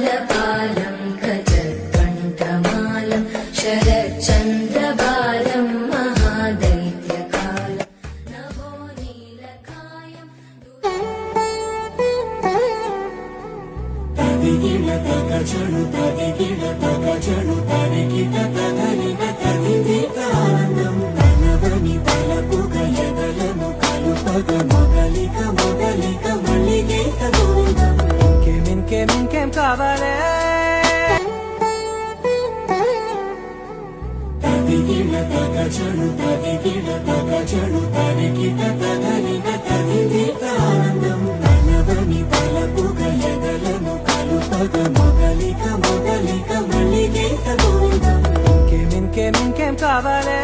कालपालं गजत्कण्ठमालं शरच्चन्द्रबालं महादैत्यकालं नभो नीलकायं तदिगिण तगचणु तदिगिण तगचणु तरिकिट तदलिन तदिदीतानन्दं तनवनि तलपुग यदलनु कलुपग మొగలిక మొగలిక మల్లిగీత గోవిందం ఇంకేం కావాలే తదిగిణ తగచణు తదిగిణ తగచణు తరికిట తదలిన తదిదీతానందం తనవని తలపుగ ఎదలను కలుపగ మొగలిక మొగలిక మల్లిగీత గోవిందం ఇంకేం కావాలే